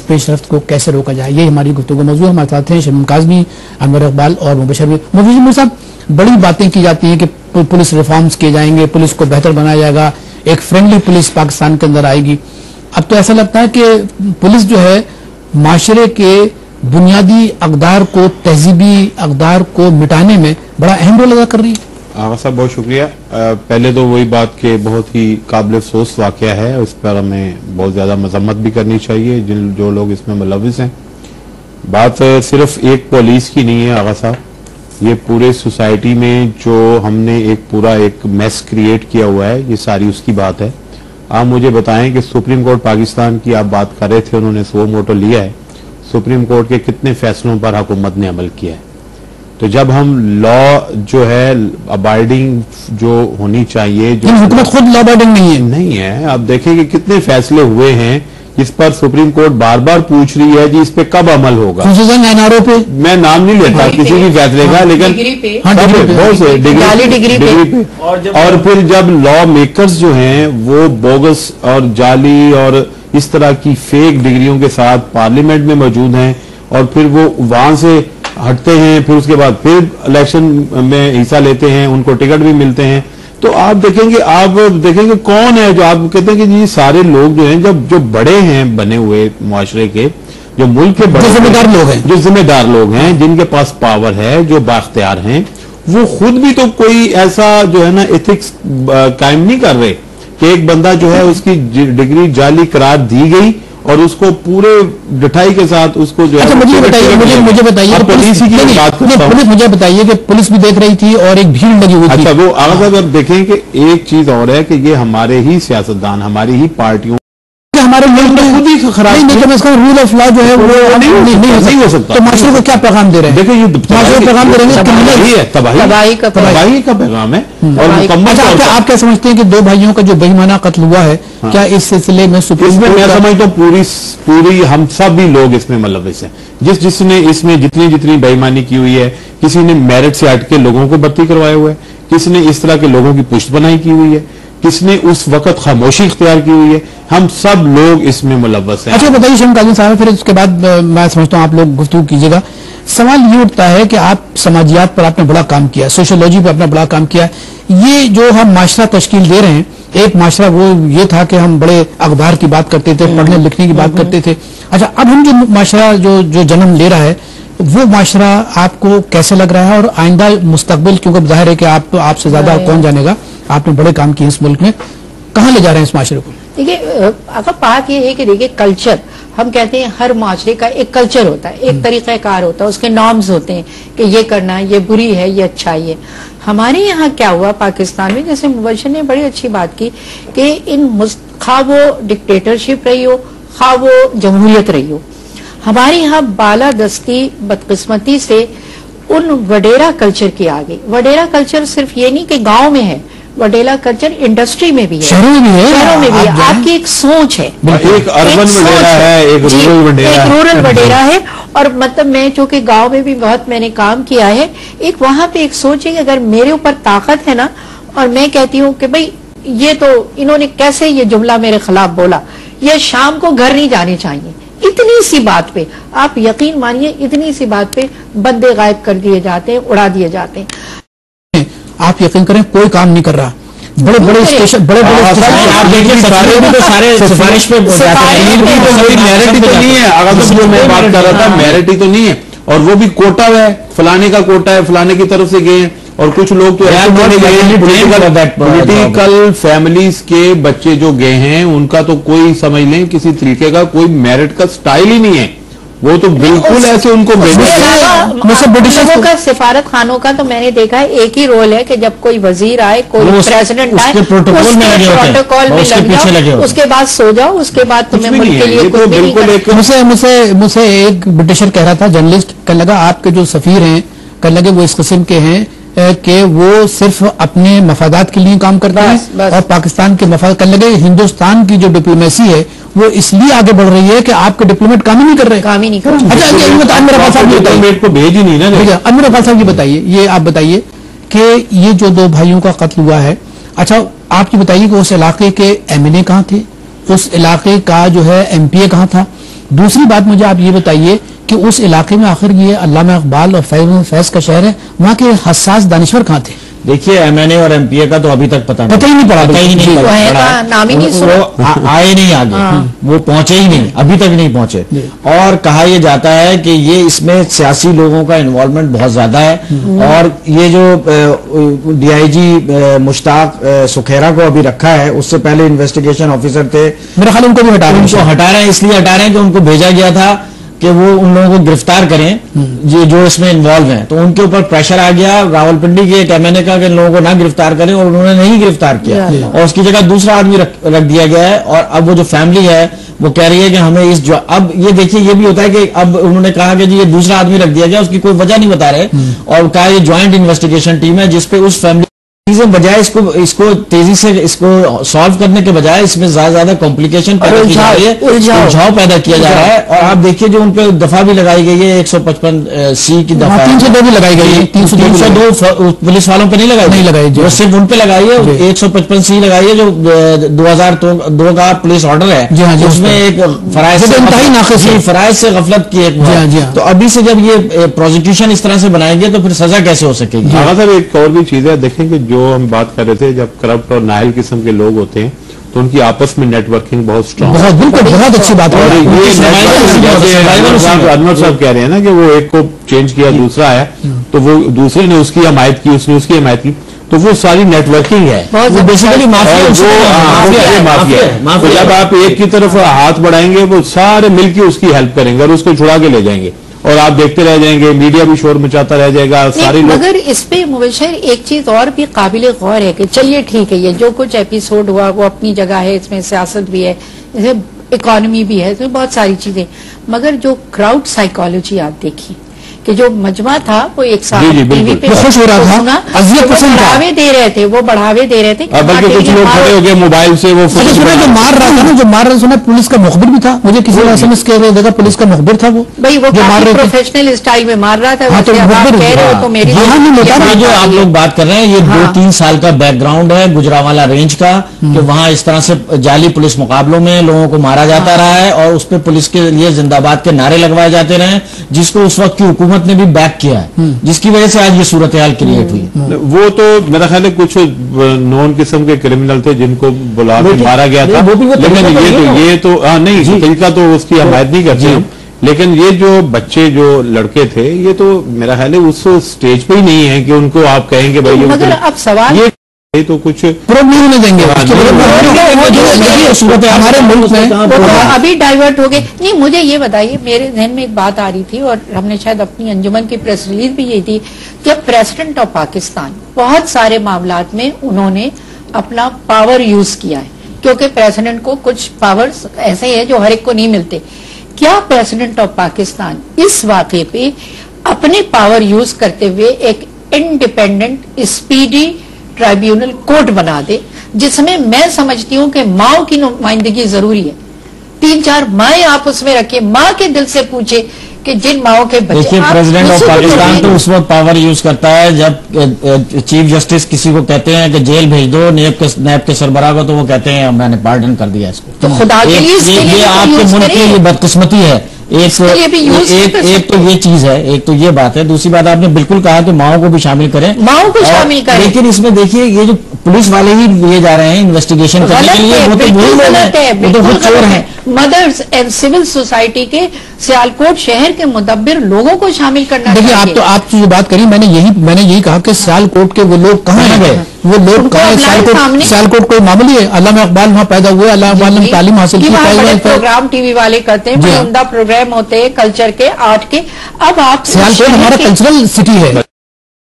پیش رفت کو کیسے روکا جائے، یہ ہماری گفتگو موضوع ہے۔ ہمارے ساتھ ہیں شمیم کاظمی، انور اقبال اور مبشر صاحب۔ بڑی باتیں کی جاتی ہیں کہ پولیس ریفارمز کیے جائیں گے، پولیس کو بہتر بنایا جائے گا، ایک فرینڈلی پولیس پاکستان کے اندر آئے گی۔ اب تو ایسا لگتا ہے کہ پولیس جو ہے معاشرے کے بنیادی اقدار کو، تہذیبی اقدار کو مٹانے میں بڑا اہم رول ادا کر رہی ہے۔ آغا صاحب بہت شکریہ۔ پہلے تو وہی بات کہ بہت ہی قابل افسوس واقعہ ہے، اس پر ہمیں بہت زیادہ مذمت بھی کرنی چاہیے جو لوگ اس میں ملوث ہیں۔ بات صرف ایک پولیس کی نہیں ہے آغا صاحب، یہ پورے سوسائٹی میں جو ہم نے ایک میس کریٹ کیا ہوا ہے، یہ ساری اس کی بات ہے۔ آپ مجھے بتائیں کہ سپریم کورٹ پاکستان کی آپ بات کر رہے تھے، انہوں نے سو موٹو لیا ہے، سپریم کورٹ کے کتنے فیصلوں پر حکومت نے عمل کیا ہے؟ تو جب ہم لا جو ہے ابائڈنگ جو ہونی چاہیے، جو حکومت خود لا ابائڈنگ نہیں ہے، آپ دیکھیں کہ کتنے فیصلے ہوئے ہیں جس پر سپریم کورٹ بار بار پوچھ رہی ہے جی اس پہ کب عمل ہوگا۔ NRO پہ میں نام نہیں لیتا کسی بھی فیصلے کا، لیکن بہت سے ڈگری پہ، اور پھر جب لا میکرز جو ہیں وہ بوگس اور جعلی اور اس طرح کی فیک ڈگریوں کے ساتھ پارلیمنٹ میں موجود ہیں، اور پھر وہ وہاں سے ہٹتے ہیں، پھر اس کے بعد پھر الیکشن میں حصہ لیتے ہیں، ان کو ٹکٹ بھی ملتے ہیں، تو آپ دیکھیں گے کون ہے جو آپ کہتے ہیں کہ جی سارے لوگ جو ہیں جو بڑے ہیں بنے ہوئے معاشرے کے، جو ملک کے بڑے جو ذمہ دار لوگ ہیں، جن کے پاس پاور ہے، جو بااختیار ہیں، وہ خود بھی تو کوئی ایسا جو ہے نا ایتھکس قائم نہیں کر رہے کہ ایک بندہ جو ہے اس کی ڈگری جعلی قرار دی گئی اور اس کو پورے ڈٹائی کے ساتھ اس کو جو ہے مجھے بتائیے کہ پولیس بھی دیکھ رہی تھی اور ایک بھیڑ لگی ہوئی تھی۔ اچھا وہ آغاز صاحب دیکھیں کہ ایک چیز اور ہے کہ یہ ہمارے ہی سیاستدان، ہماری ہی پارٹیوں، ہمارے ملک میں خود ہی خراب رول آف لا جو ہے وہ نہیں ہو سکتا، تو معاشرے کو کیا پیغام دے رہے ہیں؟ دیکھیں یہ پیغام دے رہے ہیں تباہی کا پیغام ہے۔ اور آپ کیا سمجھتے ہیں کہ دو بھائیوں کا جو بےایمانہ قتل ہوا ہے، کیا اس سلسلے میں میں سمجھتا ہوں پوری ہم سب بھی لوگ اس میں ملوث ہیں، جس نے اس میں جتنی بے ایمانی کی ہوئی ہے، کسی نے میرٹ سے ہٹ کے لوگوں کو بھرتی کروائے ہوئے، کسی نے اس طرح کے لوگوں کی پشت بنائی کی ہوئی ہے، کس نے اس وقت خاموشی اختیار کی ہوئی ہے، ہم سب لوگ اس میں ملوث ہیں۔ اچھا بتائیے شمیم کاظمی صاحب، پھر اس کے بعد میں سمجھتا ہوں آپ لوگ گفتگو کیجیے گا۔ سوال یہ اٹھتا ہے کہ آپ سماجیات پر آپ نے بڑا کام کیا، سوشولوجی پر اپنا بڑا کام کیا، یہ جو ہم معاشرہ تشکیل دے رہے ہیں، ایک معاشرہ وہ یہ تھا کہ ہم بڑے اقدار کی بات کرتے تھے، پڑھنے لکھنے کی بات کرتے تھے۔ اچھا اب ہم جو معاشرہ جو جنم لے رہا ہے، وہ معاشرہ آپ کو کیسے لگ رہا ہے؟ اور آئندہ مستقبل، کیونکہ ظاہر ہے کہ آپ سے زیادہ کون جانے گا، آپ نے بڑے کام کیے اس ملک میں، کہاں لے جا رہے ہیں اس معاشرے کو؟ دیکھیے اگر بات یہ ہے کہ دیکھیے کلچر، ہم کہتے ہیں ہر معاشرے کا ایک کلچر ہوتا ہے، ایک طریقہ کار ہوتا ہے، اس کے نارمز ہوتے ہیں کہ یہ کرنا، یہ بری ہے، یہ اچھائی ہے۔ ہمارے یہاں کیا ہوا پاکستان میں، جیسے مبشر نے بڑی اچھی بات کی کہ خواہ وہ ڈکٹیٹرشپ رہی ہو، خواہ وہ جمہوریت رہی ہو، ہمارے یہاں بالادستی بدقسمتی سے ان وڈیرا کلچر کی آ گئی۔ وڈیرا کلچر صرف یہ نہیں کہ گاؤں میں ہے، وڈیرا کلچر انڈسٹری میں بھی ہے، شہروں میں بھی ہے۔ آپ کی ایک سوچ ہے، ایک اربن وڈیرا ہے، ایک رورل وڈیرا ہے، اور مطلب میں چونکہ گاؤں میں بھی بہت میں نے کام کیا ہے، ایک وہاں پہ ایک سوچ ہے کہ اگر میرے اوپر طاقت ہے نا، اور میں کہتی ہوں کہ بھئی یہ تو انہوں نے کیسے یہ جملہ میرے خلاف بولا، یہ شام کو گھر نہیں جانے چاہیے، اتنی سی بات پہ آپ یقین مانیے، اتنی سی بات پہ بندے غائب کر دیے جاتے ہیں، اڑا دیے جاتے ہیں۔ آپ یقین کریں کوئی کام نہیں کر رہا، بڑے اسٹیشن آپ دیکھیں سارے سفارش پہ میرٹ ہی تو نہیں ہے، اگر میں بات کر رہا تھا میرٹ ہی تو نہیں ہے، اور وہ بھی کوٹا ہے، فلانے کا کوٹا ہے، فلانے کی طرف سے گئے ہیں، اور کچھ لوگ تو پولیٹیکل فیملیز کے بچے جو گئے ہیں ان کا تو کوئی سمجھ لیں کسی طریقے کا کوئی میرٹ کا سٹائل ہی نہیں ہے، وہ تو بالکل ایسے ان کو برٹشوں کا سفارت خانوں کا تو میں نے دیکھا ہے ایک ہی رول ہے کہ جب کوئی وزیر آئے، کوئی پریزیڈنٹ آئے، پروٹوکول میں لگ جاؤ، اس کے بعد سو جاؤ، اس کے بعد تمہیں ملک کے لیے کچھ نہیں کرنا۔ مجھ سے ایک برٹشر کہہ رہا تھا، جرنلسٹ، کہنے لگا آپ کے جو سفیر ہیں، کہنے لگے وہ اس قسم کے ہیں کہ وہ صرف اپنے مفادات کے لیے کام کرتا ہے اور پاکستان کے مفاد، کہنے لگے ہندوستان کی جو ڈپلومیسی ہے وہ اس لیے آگے بڑھ رہی ہے کہ آپ کے ڈپلومیٹ کام ہی نہیں کر رہے، اچھا امیر اقبال صاحب یہ بتائیے، یہ آپ بتائیے کہ یہ جو دو بھائیوں کا قتل ہوا ہے، اچھا آپ یہ بتائیے کہ اس علاقے کے ایم این اے کہاں تھے، اس علاقے کا جو ہے ایم پی اے کہاں تھا، دوسری بات مجھے آپ یہ بتائیے کہ اس علاقے میں آخر یہ علامہ اقبال اور فیض کا شہر ہے، وہاں کے حساس دانشور کہاں تھے؟ دیکھیے ایم این اے اور ایم پی اے کا تو ابھی تک پتہ ہی نہیں پڑا، وہ آئے نہیں آگے، وہ پہنچے ہی نہیں، ابھی تک نہیں پہنچے. اور کہا یہ جاتا ہے کہ یہ اس میں سیاسی لوگوں کا انوالومنٹ بہت زیادہ ہے. اور یہ جو ڈی آئی جی مشتاق سکھیرا کو ابھی رکھا ہے، اس سے پہلے انویسٹیگیشن آفیسر تھے، میرا خیال ان کو بھی ہٹا رہے ہیں. اس لیے ہٹا رہے ہیں کہ ان کو بھیجا گیا تھا کہ وہ ان لوگوں کو گرفتار کریں جو اس میں انوالو ہیں. تو ان کے اوپر پریشر آ گیا راولپنڈی کے ایک ایم این اے کا کہ ان لوگوں کو نہ گرفتار کریں، اور انہوں نے نہیں گرفتار کیا، اور اس کی جگہ دوسرا آدمی رکھ دیا گیا ہے. اور اب وہ جو فیملی ہے وہ کہہ رہی ہے کہ ہمیں اب یہ دیکھیے یہ بھی ہوتا ہے کہ اب انہوں نے کہا کہ جی یہ دوسرا آدمی رکھ دیا گیا، اس کی کوئی وجہ نہیں بتا رہے، اور کہا یہ جوائنٹ انویسٹیگیشن ٹیم ہے جس پہ اس فیملی بجائے اس کو تیزی سے اس کو سالو کرنے کے بجائے اس میں زیادہ کمپلیکیشن پیدا کی جا رہی ہے، الجھاؤ پیدا کیا جا رہا ہے. اور آپ دیکھیے جو ان پہ دفعہ بھی لگائی گئی ہے 155C کی دفعہ 302 بھی لگائی گئی ہے، 302 پولیس والوں پہ نہیں لگائی جو صرف ان پہ لگائی ہے. 155C لگائی ہے جو 2002 کا پولیس آرڈر ہے، اس میں ایک فرائض سے غفلت کی ایک. تو ابھی سے جب یہ پروزیکیوشن اس طرح سے بنائیں گے تو پھر سزا کیسے ہو سکے گی؟ ہاں صاحب ایک اور بھی چیز ہے، دیکھیں کہ جو ہم بات کر رہے تھے جب کرپٹ اور نااہل قسم کے لوگ ہوتے ہیں تو ان کی آپس میں نیٹ ورکنگ بہت اسٹرانگ ہے. بالکل بہت اچھی بات ہے. انور صاحب کہہ رہے ہیں نا کہ وہ ایک کو چینج کیا دوسرا ہے تو وہ دوسرے نے اس کی حمایت کی، اس نے اس کی حمایت کی، تو وہ ساری نیٹ ورکنگ ہے. بیسیکلی مافیا ہے. تو جب آپ ایک کی طرف ہاتھ بڑھائیں گے وہ سارے مل کے اس کی ہیلپ کریں گے اور اس کو چھڑا کے لے جائیں گے، اور آپ دیکھتے رہ جائیں گے، میڈیا بھی شور مچاتا رہ جائے گا سارے لوگ. مگر اس پہ مبشر ایک چیز اور بھی قابل غور ہے کہ چلیے ٹھیک ہے، یہ جو کچھ ایپیسوڈ ہوا وہ اپنی جگہ ہے، اس میں سیاست بھی ہے، اس میں اکانومی بھی ہے، اس میں بہت ساری چیزیں، مگر جو کراؤڈ سائیکالوجی آپ دیکھیے کہ جو مجمع تھا وہ ایک ساتھ ٹی وی پہ خوش ہو رہا تھا، بڑھاوے دے رہے تھے، وہ بڑھاوے دے رہے تھے. بلکہ کچھ لوگ کھڑے ہو گئے موبائل سے وہ جو مار رہا تھا نا، جو مار رہا سنا پولیس کا مخبر بھی تھا، مجھے کسی نے ایس ایم ایس کہہ رہا تھا پولیس کا مخبر تھا، وہ بھائی وہ پروفیشنل اسٹائل میں مار رہا تھا. جو آپ لوگ بات کر رہے ہیں یہ 2-3 سال کا بیک گراؤنڈ ہے گجرانوالہ رینج کا، کہ وہاں اس طرح سے جعلی پولیس مقابلوں میں لوگوں کو مارا جاتا رہا ہے اور اس پہ پولیس کے لیے زندہ باد کے نعرے لگوائے جاتے رہے، جس کو اس وقت کی حکومت نے بھی بیک کیا ہے، جس کی وجہ سے آج یہ صورتحال کریٹ ہوئی. وہ تو میرا خیال ہے کچھ نون قسم کے کرمنل تھے جن کو بلا کے مارا گیا تھا، لیکن یہ تو نہیں طریقہ تو اس کی حمایت نہیں کرتے ہم، لیکن یہ جو بچے جو لڑکے تھے یہ تو میرا خیال ہے اس سٹیج پہ ہی نہیں ہے کہ ان کو آپ کہیں گے بھائی مگر اب سوال یہ تو کچھ پروبلم نہیں دیں گے ہمارے ملک میں ابھی ڈائیورٹ ہو گئے. نہیں مجھے یہ بتائیے، میرے ذہن میں ایک بات آ رہی تھی اور ہم نے شاید اپنی انجمن کی پریس ریلیز بھی یہی تھی، جب پریزیڈنٹ آف پاکستان بہت سارے معاملات میں انہوں نے اپنا پاور یوز کیا ہے، کیونکہ پریزیڈنٹ کو کچھ پاورز ایسے ہیں جو ہر ایک کو نہیں ملتے. کیا پریزیڈنٹ آف پاکستان اس واقعے پہ اپنے پاور یوز کرتے ہوئے ایک انڈیپینڈنٹ اسپیڈی ٹرائیبیونل کورٹ بنا دے، جس میں میں سمجھتی ہوں کہ ماں کی نمائندگی ضروری ہے، 3-4 مائیں آپ اس میں رکھیں، ماں کے دل سے پوچھے کہ جن ماؤں کے بچے. دیکھیے پریزیڈنٹ آف پاکستان تو اس وقت پاور یوز کرتا ہے جب چیف جسٹس کسی کو کہتے ہیں کہ جیل بھیج دو نیب کے سربراہ کو، تو وہ کہتے ہیں میں نے پارڈن کر دیا اس کو. تو خدا کے لیے یہ آپ کے ملک کی یہ بدقسمتی ہے. ایک تو یہ چیز ہے، ایک تو یہ بات ہے. دوسری بات آپ نے بالکل کہا کہ ماؤں کو بھی شامل کریں، ماؤں کو شامل کریں، لیکن اس میں دیکھیے یہ جو پولیس والے ہی لیے جا رہے ہیں انویسٹیگیشن کرنے کے لیے، وہ تو وہی چور ہیں. مدرس اینڈ سول سوسائٹی کے سیالکوٹ شہر کے مدبر لوگوں کو شامل کرنا. دیکھیے آپ جو بات کری، میں نے یہی کہا کہ سیالکوٹ کے وہ لوگ کہاں گئے، وہ لوگ کہاں. سیالکوٹ کوئی معمولی ہے، علامہ اقبال وہاں پیدا ہوئے، علامہ اقبال نے تعلیم حاصل کی. پروگرام ٹی وی والے کرتے ہیں، عمدہ پروگرام ہوتے ہیں کلچر کے، آرٹ کے. اب آپ سیالکوٹ ہمارا کلچرل سٹی ہے.